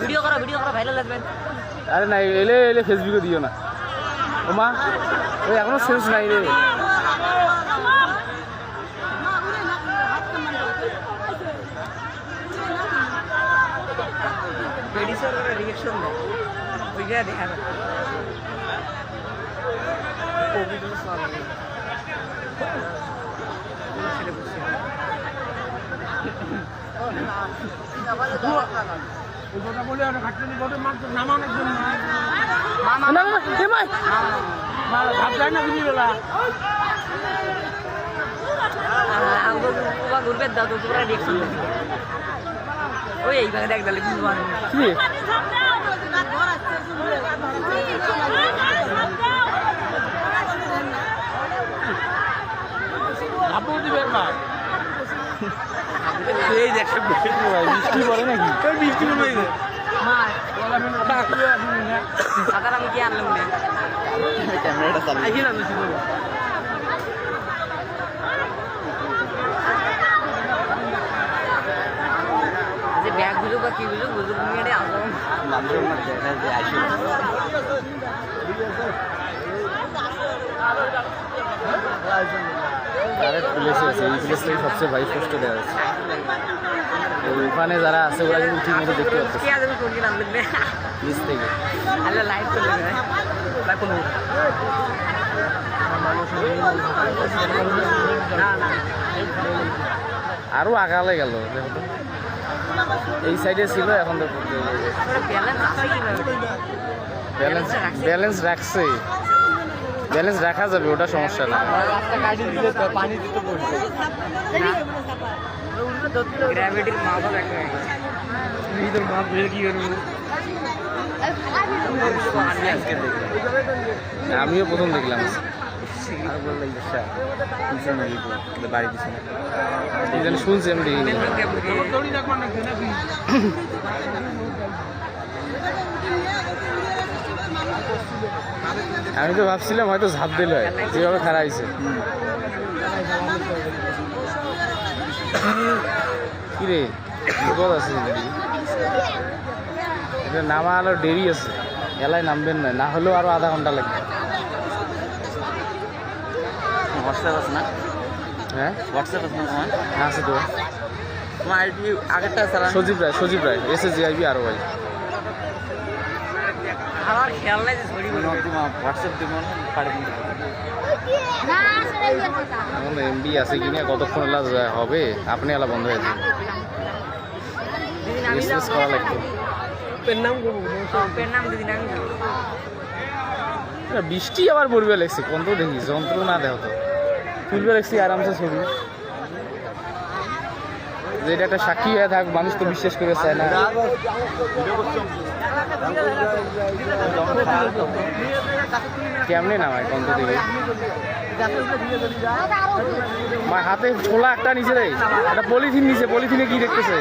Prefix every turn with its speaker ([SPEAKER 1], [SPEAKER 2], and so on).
[SPEAKER 1] Video করো viral লাগবে।
[SPEAKER 2] আরে না এলে এলে ফেসবুকে দিও না ওমা ওই এখনো সেন্স নাই রে
[SPEAKER 1] রিয়েকশন দাও ওইটা দেখা যায় কোভিড ঘুরবে দাও তো তোমরা রিয়েকশন ওই এইভাবে দেখ তাহলে বুঝবো এই দেখ বৃষ্টি পড়ে নাকি বৃষ্টি পড়ে সাঁতার আমি কি আনলাম ক্যামেরাটা চালিয়ে যে ব্যাগগুলো বা কিগুলো বুঝুক নিয়ে আসলাম
[SPEAKER 2] প্লেসে আছে এই প্লেস থেকে সবচেয়ে ভাই কষ্ট দেওয়া আছে ওখানে যারা আছে ওরা কিন্তু ঠিক মতো দেখতে পাচ্ছে নিচ থেকে
[SPEAKER 1] লাইভ চলে
[SPEAKER 2] আরো আগালে গেল এই সাইডে ছিল এখন তো ব্যালেন্স রাখছে ব্যালেন্স রাখা যাবে ওটা সমস্যা না
[SPEAKER 1] পানি দিতে পড়ছে গ্র্যাভিটির মাপও দেখা গেছে মাপ বের কি করবো
[SPEAKER 2] আমিও প্রথম দেখলাম আর বললাম বাড়ি পিছনে শুনছি আমি দেখিনি আমি তো ভাবছিলাম হয়তো ঝাঁপ দিল যেভাবে খারাপ হয়েছে কিরে বিপদ আছে এটা নামা আরো দেরি আছে এলায় নামবেন না হলেও আরো আধা ঘন্টা লাগবে
[SPEAKER 1] হোয়াটসঅ্যাপ আছে না
[SPEAKER 2] হ্যাঁ
[SPEAKER 1] হোয়াটসঅ্যাপ আছে না তোমার
[SPEAKER 2] আছে তো
[SPEAKER 1] তোমার আইডি আগেরটা চালা
[SPEAKER 2] সজীব রায় SSGIB আরো ভাই
[SPEAKER 1] আমার খেয়াল নাই যে ছড়ি বলো তোমার হোয়াটসঅ্যাপ দিব না পারে কিন্তু
[SPEAKER 2] এখন MB আছে কিনা কতক্ষণ হবে আপনি এলা বন্ধ হয়ে যাবে এসএস করা লাগবে বৃষ্টি আবার পড়বে লাগছে কোন তো দেখি যন্ত্র না দেখো তো তুলবে লাগছি আরামসে ছবি যে এটা একটা সাক্ষী হয়ে থাক মানুষ তো বিশ্বাস করে চায় না কেমনে নামায় কোন তো দেখি হাতে ছোলা একটা নিচে রে একটা পলিথিন নিচে পলিথিনে কি দেখতেছে